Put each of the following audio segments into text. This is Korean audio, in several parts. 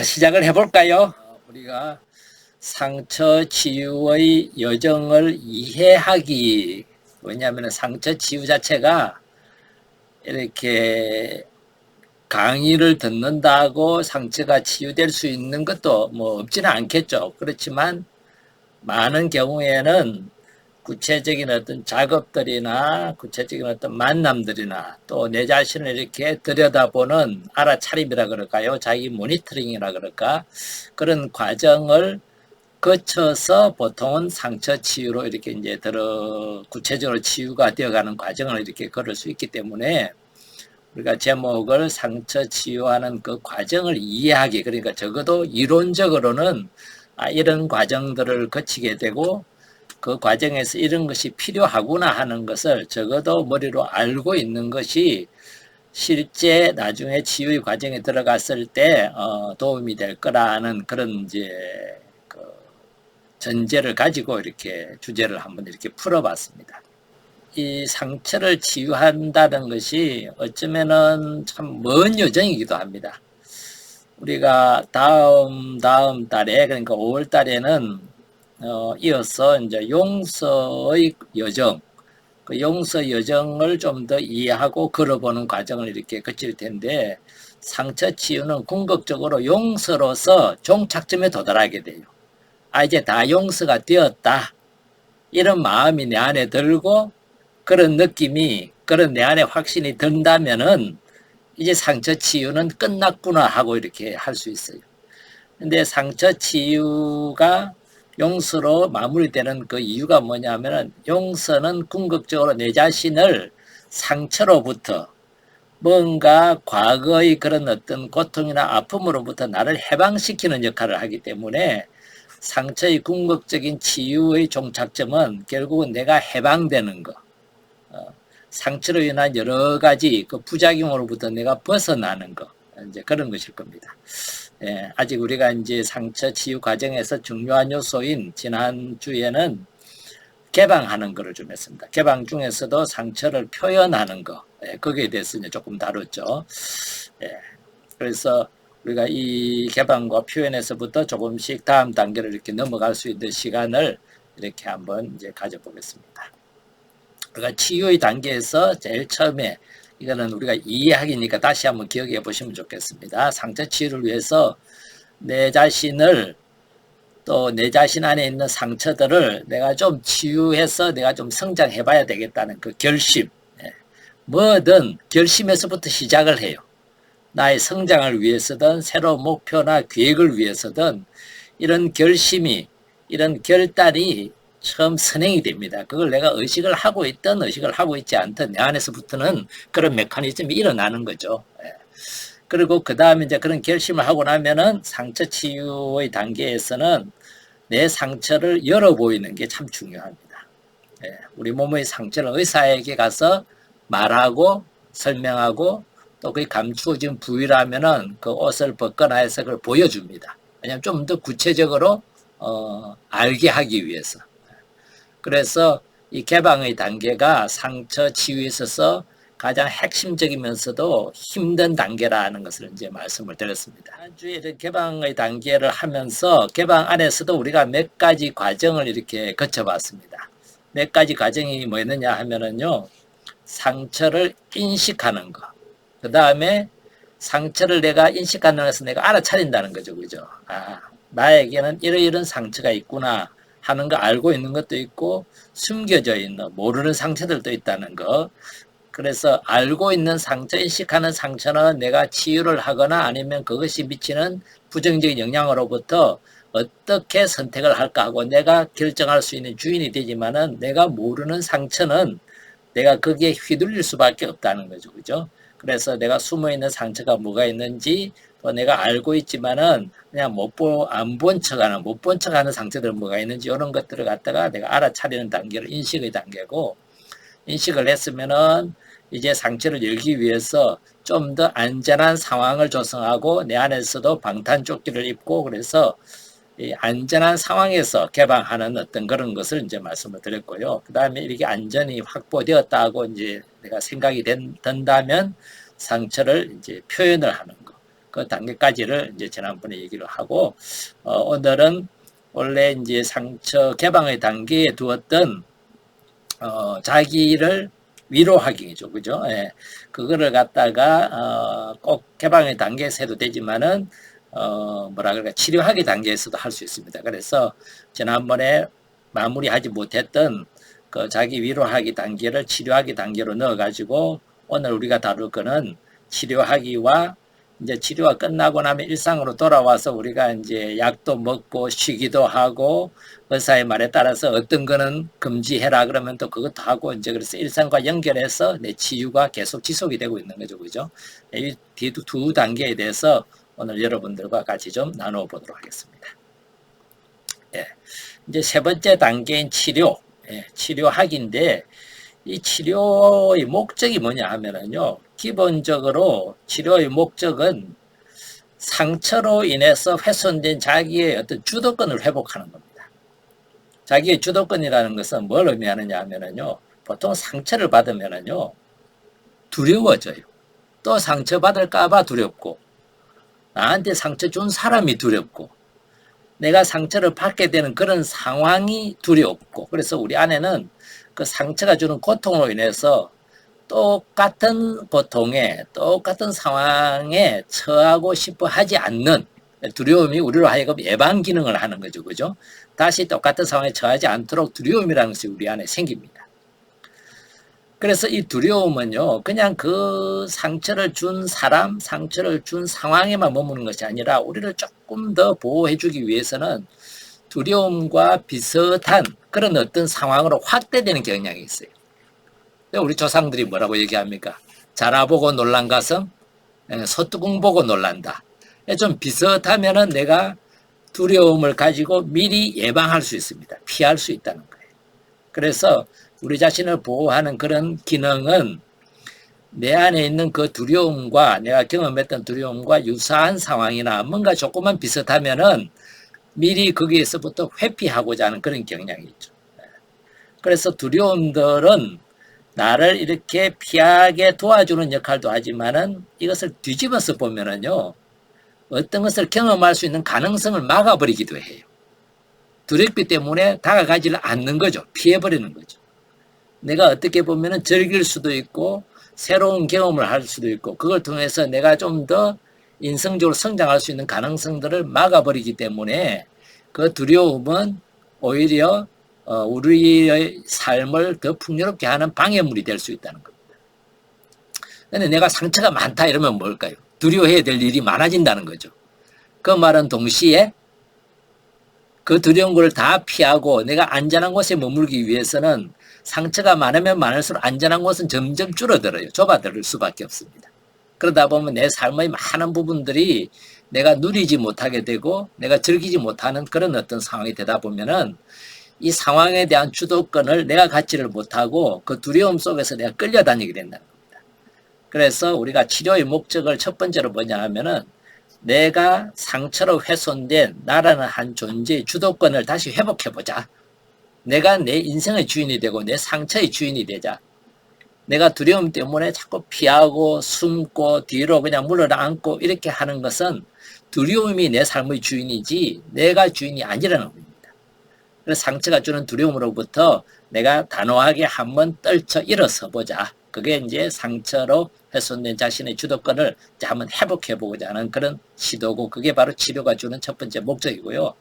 시작을 해볼까요? 우리가 상처 치유의 여정을 이해하기, 왜냐하면 상처 치유 자체가 이렇게 강의를 듣는다고 상처가 치유될 수 있는 것도 뭐 없지는 않겠죠. 그렇지만 많은 경우에는 구체적인 어떤 작업들이나 구체적인 어떤 만남들이나 또 내 자신을 이렇게 들여다보는 알아차림이라 그럴까요? 자기 모니터링이라 그럴까? 그런 과정을 거쳐서 보통은 상처 치유로 이렇게 이제 구체적으로 치유가 되어가는 과정을 이렇게 걸을 수 있기 때문에 우리가 제목을 상처 치유하는 그 과정을 이해하기, 그러니까 적어도 이론적으로는 이런 과정들을 거치게 되고 그 과정에서 이런 것이 필요하구나 하는 것을 적어도 머리로 알고 있는 것이 실제 나중에 치유의 과정에 들어갔을 때 도움이 될 거라는 그런 이제 그 전제를 가지고 이렇게 주제를 한번 이렇게 풀어봤습니다. 이 상처를 치유한다는 것이 어쩌면은 참 먼 여정이기도 합니다. 우리가 다음 달에, 그러니까 5월 달에는 이어서 이제 용서의 여정, 그 용서 여정을 좀 더 이해하고 걸어보는 과정을 이렇게 거칠 텐데, 상처 치유는 궁극적으로 용서로서 종착점에 도달하게 돼요. 이제 다 용서가 되었다, 이런 마음이 내 안에 들고 그런 느낌이, 그런 내 안에 확신이 든다면은 이제 상처 치유는 끝났구나 하고 이렇게 할 수 있어요. 근데 상처 치유가 용서로 마무리되는 그 이유가 뭐냐면은, 용서는 궁극적으로 내 자신을 상처로부터, 뭔가 과거의 그런 어떤 고통이나 아픔으로부터 나를 해방시키는 역할을 하기 때문에 상처의 궁극적인 치유의 종착점은 결국은 내가 해방되는 거, 상처로 인한 여러 가지 그 부작용으로부터 내가 벗어나는 거, 이제 그런 것일 겁니다. 아직 우리가 이제 상처 치유 과정에서 중요한 요소인 지난주에는 개방하는 거를 좀 했습니다. 개방 중에서도 상처를 표현하는 거, 거기에 대해서 이제 조금 다뤘죠. 그래서 우리가 이 개방과 표현에서부터 조금씩 다음 단계를 이렇게 넘어갈 수 있는 시간을 이렇게 한번 이제 가져보겠습니다. 그러니까 치유의 단계에서 제일 처음에, 이거는 우리가 이해하기니까 다시 한번 기억해 보시면 좋겠습니다. 상처 치유를 위해서 내 자신을, 또 내 자신 안에 있는 상처들을 내가 좀 치유해서 내가 좀 성장해 봐야 되겠다는 그 결심, 뭐든 결심에서부터 시작을 해요. 나의 성장을 위해서든 새로운 목표나 계획을 위해서든 이런 결심이, 이런 결단이 처음 선행이 됩니다. 그걸 내가 의식을 하고 있든 의식을 하고 있지 않든 내 안에서부터는 그런 메커니즘이 일어나는 거죠. 그리고 그 다음에 이제 그런 결심을 하고 나면은 상처 치유의 단계에서는 내 상처를 열어 보이는 게 참 중요합니다. 우리 몸의 상처를 의사에게 가서 말하고 설명하고, 또 그게 감추어진 부위라면은 그 옷을 벗거나 해서 그걸 보여줍니다. 왜냐하면 좀 더 구체적으로 알게 하기 위해서. 그래서 이 개방의 단계가 상처 치유에 있어서 가장 핵심적이면서도 힘든 단계라는 것을 이제 말씀을 드렸습니다. 지난주에 개방의 단계를 하면서 개방 안에서도 우리가 몇 가지 과정을 이렇게 거쳐봤습니다. 몇 가지 과정이 뭐였느냐 하면은요, 상처를 인식하는 거, 그 다음에 상처를 내가 인식하는 것에서 내가 알아차린다는 거죠. 그죠? 나에게는 이런 상처가 있구나 하는 거 알고 있는 것도 있고, 숨겨져 있는 모르는 상처들도 있다는 거. 그래서 알고 있는 상처, 인식하는 상처는 내가 치유를 하거나 아니면 그것이 미치는 부정적인 영향으로부터 어떻게 선택을 할까 하고 내가 결정할 수 있는 주인이 되지만은, 내가 모르는 상처는 내가 거기에 휘둘릴 수밖에 없다는 거죠. 그죠? 그래서 내가 숨어있는 상처가 뭐가 있는지, 또 내가 알고 있지만은 그냥 안 본 척하는, 못 본 척하는 상처들은 뭐가 있는지, 이런 것들을 갖다가 내가 알아차리는 단계를 인식의 단계고, 인식을 했으면은 이제 상처를 열기 위해서 좀 더 안전한 상황을 조성하고 내 안에서도 방탄조끼를 입고 그래서 이 안전한 상황에서 개방하는 어떤 그런 것을 이제 말씀을 드렸고요. 그 다음에 이렇게 안전이 확보되었다고 이제 내가 생각이 된다면 상처를 이제 표현을 하는 거. 그 단계까지를 이제 지난번에 얘기를 하고, 오늘은 원래 이제 상처 개방의 단계에 두었던, 자기를 위로하기죠. 그죠? 예. 그거를 갖다가, 꼭 개방의 단계에서 해도 되지만은, 뭐라 그럴까, 치료하기 단계에서도 할 수 있습니다. 그래서 지난번에 마무리하지 못했던 그 자기 위로하기 단계를 치료하기 단계로 넣어가지고 오늘 우리가 다룰 거는 치료하기와 이제 치료가 끝나고 나면 일상으로 돌아와서 우리가 이제 약도 먹고 쉬기도 하고 의사의 말에 따라서 어떤 거는 금지해라 그러면 또 그것도 하고 이제 그래서 일상과 연결해서 내 치유가 계속 지속이 되고 있는 거죠. 그죠? 이 두 단계에 대해서 오늘 여러분들과 같이 좀 나누어 보도록 하겠습니다. 예. 이제 세 번째 단계인 치료, 치료학인데 이 치료의 목적이 뭐냐 하면은요, 기본적으로 치료의 목적은 상처로 인해서 훼손된 자기의 어떤 주도권을 회복하는 겁니다. 자기의 주도권이라는 것은 뭘 의미하느냐 하면은요, 보통 상처를 받으면은요, 두려워져요. 또 상처받을까봐 두렵고, 나한테 상처 준 사람이 두렵고, 내가 상처를 받게 되는 그런 상황이 두렵고, 그래서 우리 안에는 그 상처가 주는 고통으로 인해서 똑같은 고통에 똑같은 상황에 처하고 싶어 하지 않는 두려움이 우리로 하여금 예방 기능을 하는 거죠. 그죠? 다시 똑같은 상황에 처하지 않도록 두려움이라는 것이 우리 안에 생깁니다. 그래서 이 두려움은요, 그냥 그 상처를 준 사람, 상처를 준 상황에만 머무는 것이 아니라 우리를 조금 더 보호해주기 위해서는 두려움과 비슷한 그런 어떤 상황으로 확대되는 경향이 있어요. 우리 조상들이 뭐라고 얘기합니까? 자라보고 놀란 가슴, 소뚜껑 보고 놀란다. 좀 비슷하면은 내가 두려움을 가지고 미리 예방할 수 있습니다. 피할 수 있다는 거예요. 그래서 우리 자신을 보호하는 그런 기능은 내 안에 있는 그 두려움과 내가 경험했던 두려움과 유사한 상황이나 뭔가 조금만 비슷하면은 미리 거기에서부터 회피하고자 하는 그런 경향이 있죠. 그래서 두려움들은 나를 이렇게 피하게 도와주는 역할도 하지만은 이것을 뒤집어서 보면은요, 어떤 것을 경험할 수 있는 가능성을 막아버리기도 해요. 두렵기 때문에 다가가지를 않는 거죠. 피해버리는 거죠. 내가 어떻게 보면은 즐길 수도 있고 새로운 경험을 할 수도 있고 그걸 통해서 내가 좀 더 인성적으로 성장할 수 있는 가능성들을 막아버리기 때문에 그 두려움은 오히려 우리의 삶을 더 풍요롭게 하는 방해물이 될 수 있다는 겁니다. 그런데 내가 상처가 많다 이러면 뭘까요? 두려워해야 될 일이 많아진다는 거죠. 그 말은 동시에 그 두려운 걸 다 피하고 내가 안전한 곳에 머물기 위해서는 상처가 많으면 많을수록 안전한 곳은 점점 줄어들어요. 좁아들 수밖에 없습니다. 그러다 보면 내 삶의 많은 부분들이 내가 누리지 못하게 되고 내가 즐기지 못하는 그런 어떤 상황이 되다 보면은 이 상황에 대한 주도권을 내가 갖지를 못하고 그 두려움 속에서 내가 끌려다니게 된다는 겁니다. 그래서 우리가 치료의 목적을 첫 번째로 뭐냐 하면은 내가 상처로 훼손된 나라는 한 존재의 주도권을 다시 회복해보자. 내가 내 인생의 주인이 되고 내 상처의 주인이 되자. 내가 두려움 때문에 자꾸 피하고 숨고 뒤로 그냥 물러앉고 이렇게 하는 것은 두려움이 내 삶의 주인이지 내가 주인이 아니라는 겁니다. 그래서 상처가 주는 두려움으로부터 내가 단호하게 한번 떨쳐 일어서 보자. 그게 이제 상처로 훼손된 자신의 주도권을 이제 한번 회복해보고자 하는 그런 시도고 그게 바로 치료가 주는 첫 번째 목적이고요.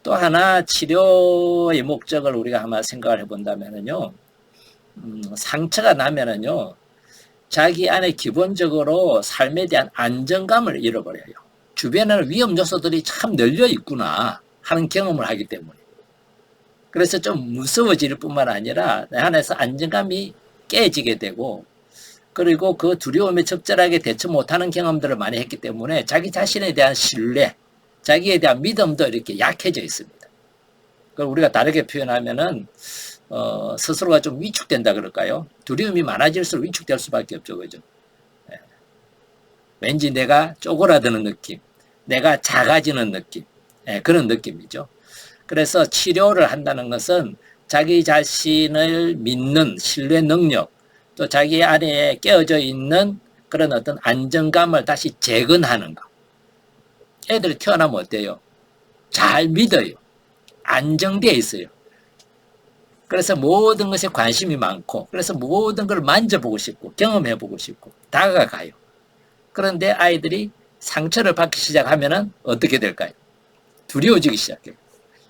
또 하나 치료의 목적을 우리가 아마 생각을 해본다면요. 상처가 나면은요. 자기 안에 기본적으로 삶에 대한 안정감을 잃어버려요. 주변에는 위험 요소들이 참 널려 있구나 하는 경험을 하기 때문에. 그래서 좀 무서워질 뿐만 아니라 내 안에서 안정감이 깨지게 되고 그리고 그 두려움에 적절하게 대처 못하는 경험들을 많이 했기 때문에 자기 자신에 대한 신뢰, 자기에 대한 믿음도 이렇게 약해져 있습니다. 그걸 우리가 다르게 표현하면은 스스로가 좀 위축된다 그럴까요? 두려움이 많아질수록 위축될 수밖에 없죠. 그죠? 예. 왠지 내가 쪼그라드는 느낌, 내가 작아지는 느낌, 예, 그런 느낌이죠. 그래서 치료를 한다는 것은 자기 자신을 믿는 신뢰 능력, 또 자기 안에 깨어져 있는 그런 어떤 안정감을 다시 재건하는 것. 애들이 태어나면 어때요? 잘 믿어요. 안정되어 있어요. 그래서 모든 것에 관심이 많고, 그래서 모든 걸 만져보고 싶고, 경험해보고 싶고, 다가가요. 그런데 아이들이 상처를 받기 시작하면 어떻게 될까요? 두려워지기 시작해요.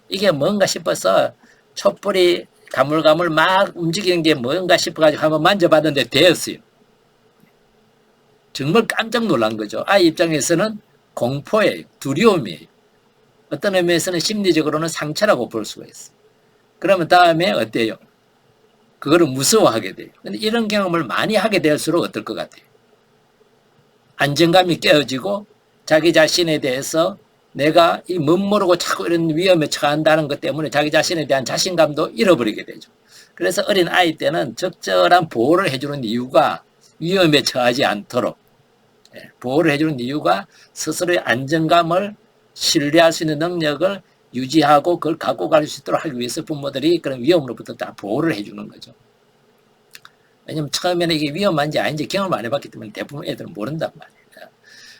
이게 뭔가 싶어서 촛불이 가물가물 막 움직이는 게 뭔가 싶어가지고 한번 만져봤는데 되었어요. 정말 깜짝 놀란 거죠. 아이 입장에서는 공포예요. 두려움이에요. 어떤 의미에서는 심리적으로는 상처라고 볼 수가 있어요. 그러면 다음에 어때요? 그거를 무서워하게 돼요. 근데 이런 경험을 많이 하게 될수록 어떨 것 같아요? 안정감이 깨어지고 자기 자신에 대해서 내가 이 멋모르고 자꾸 이런 위험에 처한다는 것 때문에 자기 자신에 대한 자신감도 잃어버리게 되죠. 그래서 어린 아이 때는 적절한 보호를 해주는 이유가 위험에 처하지 않도록, 보호를 해주는 이유가 스스로의 안정감을 신뢰할 수 있는 능력을 유지하고 그걸 갖고 갈 수 있도록 하기 위해서 부모들이 그런 위험으로부터 다 보호를 해주는 거죠. 왜냐면 처음에는 이게 위험한지 아닌지 경험을 안 해봤기 때문에 대부분 애들은 모른단 말이에요.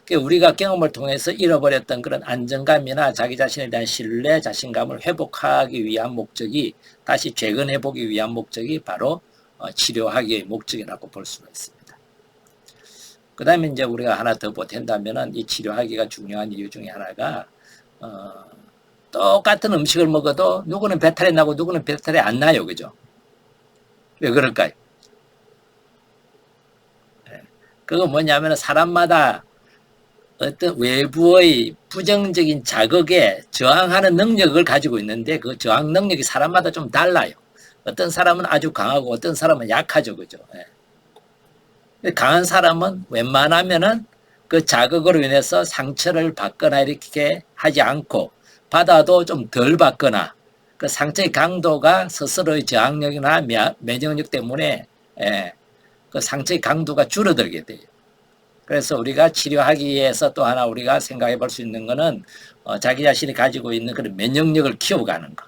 그러니까 우리가 경험을 통해서 잃어버렸던 그런 안정감이나 자기 자신에 대한 신뢰, 자신감을 회복하기 위한 목적이, 다시 재건해보기 위한 목적이 바로 치료하기의 목적이라고 볼 수가 있습니다. 그 다음에 이제 우리가 하나 더 보탠다면은 이 치료하기가 중요한 이유 중에 하나가, 똑같은 음식을 먹어도 누구는 배탈이 나고 누구는 배탈이 안 나요. 그죠? 왜 그럴까요? 그거 뭐냐면 사람마다 어떤 외부의 부정적인 자극에 저항하는 능력을 가지고 있는데 그 저항 능력이 사람마다 좀 달라요. 어떤 사람은 아주 강하고 어떤 사람은 약하죠. 그죠? 강한 사람은 웬만하면은 그 자극으로 인해서 상처를 받거나 이렇게 하지 않고, 받아도 좀 덜 받거나, 그 상처의 강도가 스스로의 저항력이나 면역력 때문에 그 상처의 강도가 줄어들게 돼요. 그래서 우리가 치료하기 위해서 또 하나 우리가 생각해 볼 수 있는 거는 자기 자신이 가지고 있는 그런 면역력을 키워가는 거,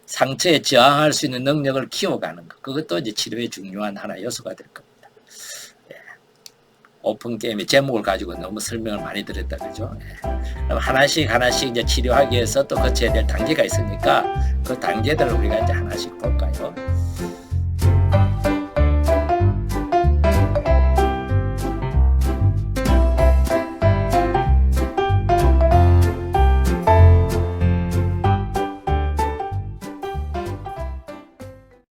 상처에 저항할 수 있는 능력을 키워가는 거, 그것도 이제 치료의 중요한 하나 요소가 될 겁니다. 오픈 게임의 제목을 가지고 너무 설명을 많이 드렸다, 그죠? 그럼 하나씩 이제 치료하기 위해서 또 거쳐야 될 단계가 있으니까 그 단계들을 우리가 이제 하나씩 볼까요?